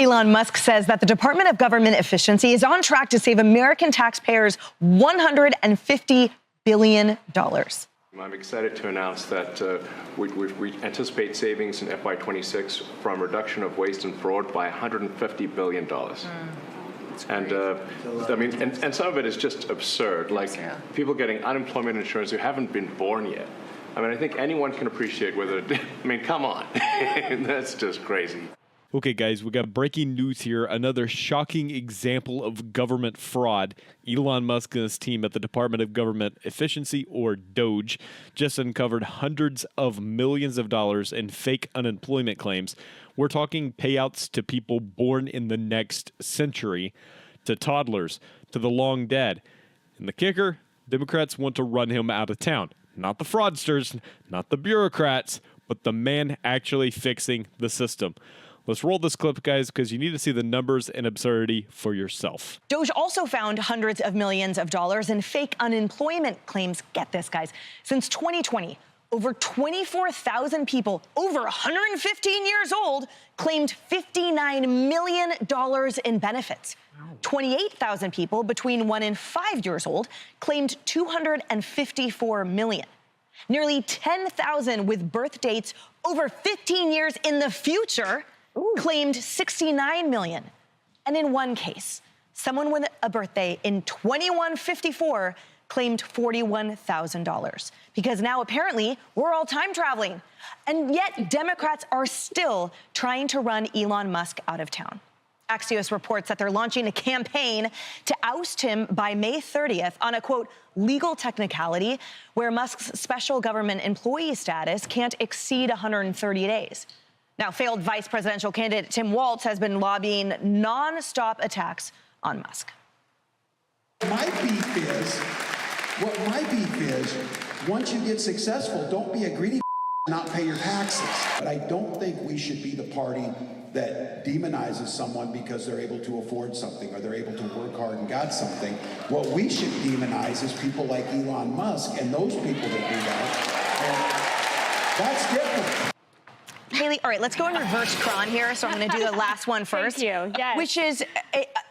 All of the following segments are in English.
Elon Musk says that the Department of Government Efficiency is on track to save American taxpayers $150 billion. I'm excited to announce that we anticipate savings in FY26 from reduction of waste and fraud by $150 billion. And I mean, and some of it is just absurd, like people getting unemployment insurance who haven't been born yet. I mean, I think anyone can appreciate whether, I mean, come on, that's just crazy. Okay, guys, we got breaking news here. Another shocking example of government fraud. Elon Musk and his team at the Department of Government Efficiency, or DOGE, just uncovered hundreds of millions of dollars in fake unemployment claims. We're talking payouts to people born in the next century, to toddlers, to the long dead. And the kicker, Democrats want to run him out of town. Not the fraudsters, not the bureaucrats, but the man actually fixing the system. Let's roll this clip, guys, because you need to see the numbers and absurdity for yourself. DOGE also found hundreds of millions of dollars in fake unemployment claims. Get this, guys. Since 2020, over 24,000 people over 115 years old claimed $59 million in benefits. 28,000 people between 1 and 5 years old claimed $254 million. Nearly 10,000 with birth dates over 15 years in the future claimed $69 million. And in one case, someone with a birthday in 2154 claimed $41,000. Because now apparently we're all time traveling. And yet Democrats are still trying to run Elon Musk out of town. Axios reports that they're launching a campaign to oust him by May 30th on a, quote, legal technicality where Musk's special government employee status can't exceed 130 days. Now, failed vice presidential candidate Tim Walz has been lobbying nonstop attacks on Musk. What my beef is, once you get successful, don't be a greedy not pay your taxes. But I don't think we should be the party that demonizes someone because they're able to afford something or they're able to work hard and got something. What we should demonize is people like Elon Musk and those people that do that. And that's different. Haley, all right, let's go in reverse cron here. So I'm going to do the last one first. Thank you. Yes. Which is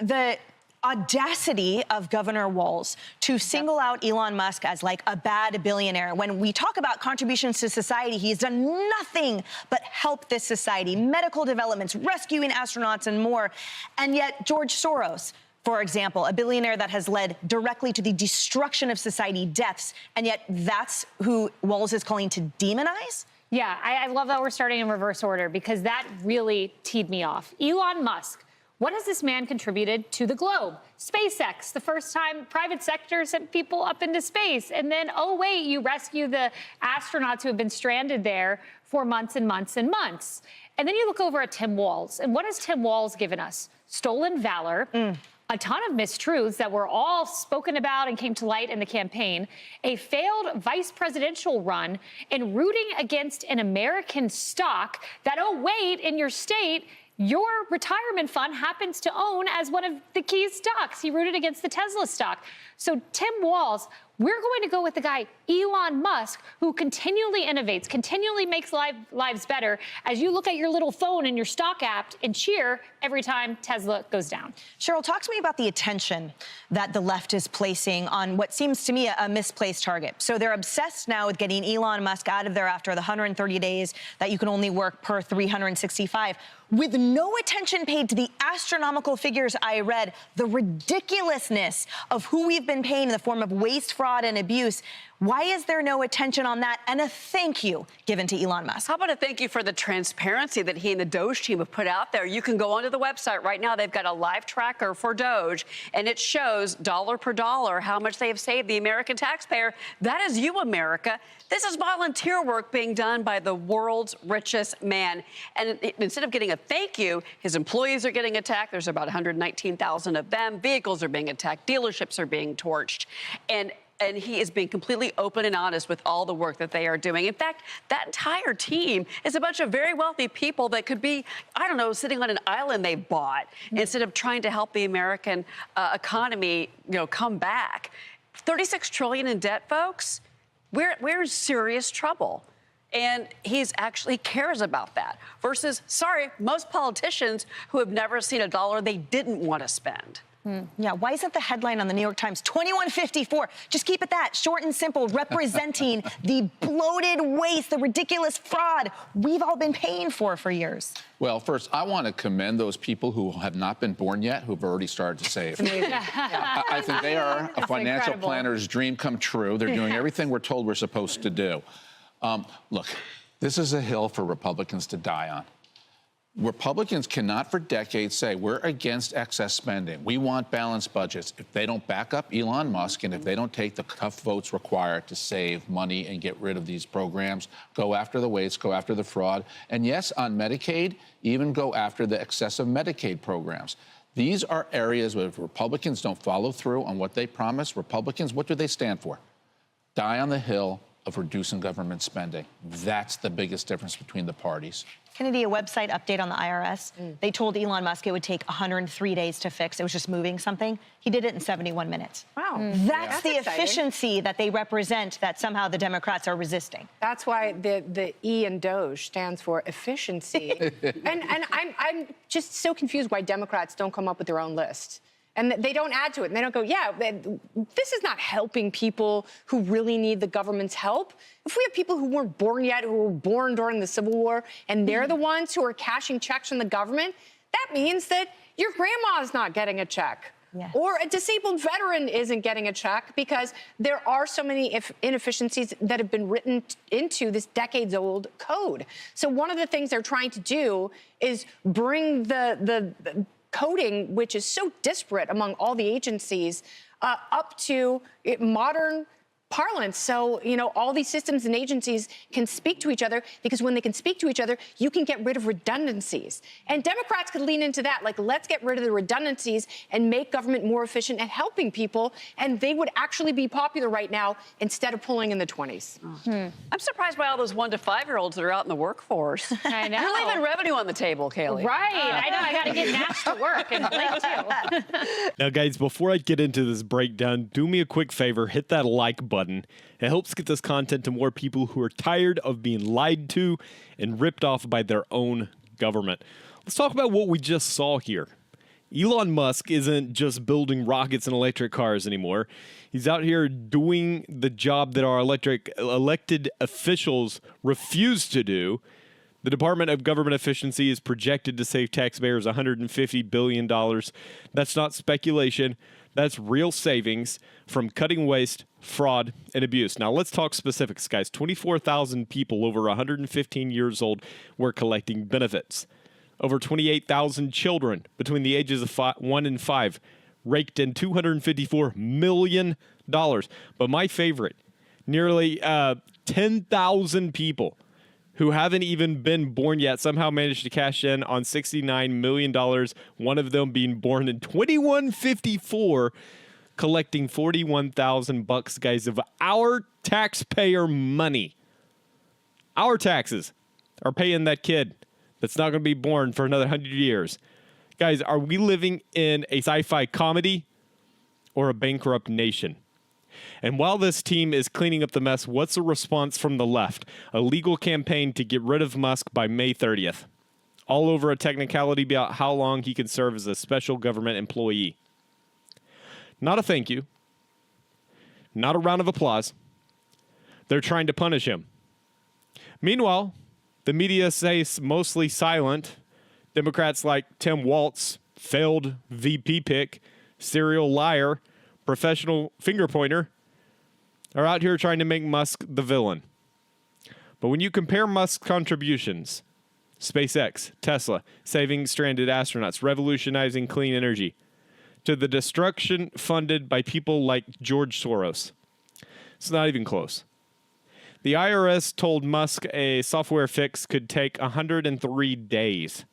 the audacity of Governor Walz to single out Elon Musk as like a bad billionaire. When we talk about contributions to society, he's done nothing but help this society, medical developments, rescuing astronauts and more. And yet George Soros, for example, a billionaire that has led directly to the destruction of society, deaths, and yet that's who Walz is calling to demonize? Yeah, I love that we're starting in reverse order because that really teed me off. Elon Musk, what has this man contributed to the globe? SpaceX, the first time private sector sent people up into space. And then, oh, wait, you rescue the astronauts who have been stranded there for months and months and months. And then you look over at Tim Walz. And what has Tim Walz given us? Stolen valor. A ton of mistruths that were all spoken about and came to light in the campaign, a failed vice presidential run, and rooting against an American stock that, oh, wait, in your state, your retirement fund happens to own as one of the key stocks. He rooted against the Tesla stock. So Tim Walz, we're going to go with the guy, Elon Musk, who continually innovates, continually makes lives better as you look at your little phone and your stock app and cheer every time Tesla goes down. Cheryl, talk to me about the attention that the left is placing on what seems to me a misplaced target. So they're obsessed now with getting Elon Musk out of there after the 130 days that you can only work per 365, with no attention paid to the astronomical figures I read, the ridiculousness of who we've been paying in the form of waste, fraud, and abuse. Why is there no attention on that and a thank you given to Elon Musk? How about a thank you for the transparency that he and the DOGE team have put out there? You can go onto the website right now. They've got a live tracker for DOGE, and it shows dollar per dollar how much they have saved the American taxpayer. That is you, America. This is volunteer work being done by the world's richest man. And instead of getting a thank you, his employees are getting attacked. There's about 119,000 of them. Vehicles are being attacked. Dealerships are being torched. And he is being completely open and honest with all the work that they are doing. In fact, that entire team is a bunch of very wealthy people that could be, I don't know, sitting on an island they bought instead of trying to help the American economy, come back. $36 trillion in debt, folks. We're in serious trouble. And he cares about that. Versus, sorry, most politicians who have never seen a dollar they didn't want to spend. Yeah, why isn't the headline on the New York Times 2154? Just keep it that, short and simple, representing the bloated waste, the ridiculous fraud we've all been paying for years. Well, first, I want to commend those people who have not been born yet who've already started to save. I think they are a financial planner's dream come true. They're doing everything we're told we're supposed to do. Look, this is a hill for Republicans to die on. Republicans cannot for decades say we're against excess spending. We want balanced budgets. If they don't back up Elon Musk and if they don't take the tough votes required to save money and get rid of these programs, go after the waste, go after the fraud, and yes, on Medicaid, even go after the excessive Medicaid programs. These are areas where if Republicans don't follow through on what they promise, Republicans, what do they stand for? Die on the hill of reducing government spending. That's the biggest difference between the parties. Kennedy, a website update on the IRS. They told Elon Musk it would take 103 days to fix. It was just moving something. He did it in 71 minutes. Wow. That's the efficiency that they represent that somehow the Democrats are resisting. That's why the E in DOGE stands for efficiency. and I'm just so confused why Democrats don't come up with their own list. And they don't add to it. And they don't go, yeah, this is not helping people who really need the government's help. If we have people who weren't born yet, who were born during the Civil War, and they're the ones who are cashing checks from the government, that means that your grandma's not getting a check. Yes. Or a disabled veteran isn't getting a check because there are so many inefficiencies that have been written into this decades-old code. So one of the things they're trying to do is bring the coding, which is so disparate among all the agencies, up to modern parlance. So, you know, all these systems and agencies can speak to each other, because when they can speak to each other, you can get rid of redundancies. And Democrats could lean into that, like, let's get rid of the redundancies and make government more efficient at helping people. And they would actually be popular right now instead of pulling in the 20s. I'm surprised by all those 1 to 5-year-olds that are out in the workforce. I know. You're leaving revenue on the table, Kaylee. Right. I know. I got to get Nash to work. And Blake, too. Now, guys, before I get into this breakdown, do me a quick favor, hit that like button. It helps get this content to more people who are tired of being lied to and ripped off by their own government. Let's talk about what we just saw here. Elon Musk isn't just building rockets and electric cars anymore. He's out here doing the job that our elected officials refuse to do. The Department of Government Efficiency is projected to save taxpayers $150 billion. That's not speculation. That's real savings from cutting waste, fraud, and abuse. Now, let's talk specifics, guys. 24,000 people over 115 years old were collecting benefits. Over 28,000 children between the ages of 1 and 5 raked in $254 million. But my favorite, nearly 10,000 people who haven't even been born yet somehow managed to cash in on $69 million, one of them being born in 2154, collecting $41,000, guys, of our taxpayer money. Our taxes are paying that kid that's not going to be born for another 100 years. Guys, are we living in a sci-fi comedy or a bankrupt nation? And while this team is cleaning up the mess, what's the response from the left? A legal campaign to get rid of Musk by May 30th. All over a technicality about how long he can serve as a special government employee. Not a thank you. Not a round of applause. They're trying to punish him. Meanwhile, the media stays mostly silent. Democrats like Tim Walz, failed VP pick, serial liar, professional finger pointer, are out here trying to make Musk the villain. But when you compare Musk's contributions, SpaceX, Tesla, saving stranded astronauts, revolutionizing clean energy, to the destruction funded by people like George Soros, it's not even close. The IRS told Musk a software fix could take 103 days.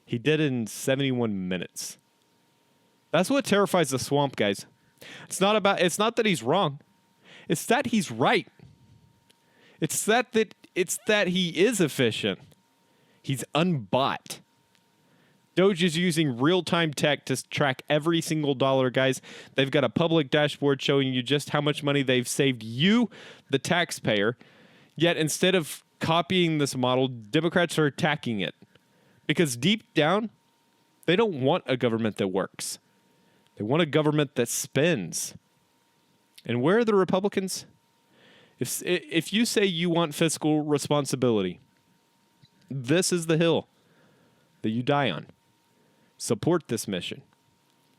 He did it in 71 minutes. That's what terrifies the swamp, guys. It's not that he's wrong. It's that he's right. It's that he is efficient. He's unbought. DOGE is using real-time tech to track every single dollar, guys. They've got a public dashboard showing you just how much money they've saved you, the taxpayer. Yet instead of copying this model, Democrats are attacking it. Because deep down, they don't want a government that works. They want a government that spends. And where are the Republicans? If you say you want fiscal responsibility, this is the hill that you die on. Support this mission.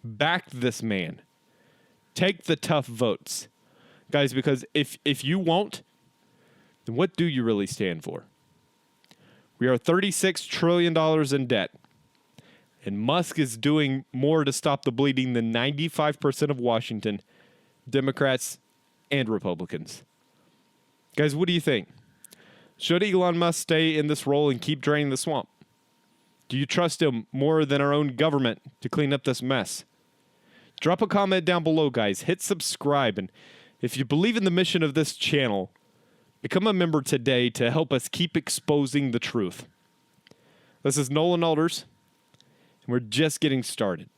Back this man. Take the tough votes. Guys, because if you won't, then what do you really stand for? We are $36 trillion in debt. And Musk is doing more to stop the bleeding than 95% of Washington, Democrats and Republicans. Guys, what do you think? Should Elon Musk stay in this role and keep draining the swamp? Do you trust him more than our own government to clean up this mess? Drop a comment down below, guys. Hit subscribe. And if you believe in the mission of this channel, become a member today to help us keep exposing the truth. This is Nolan Alders, and we're just getting started.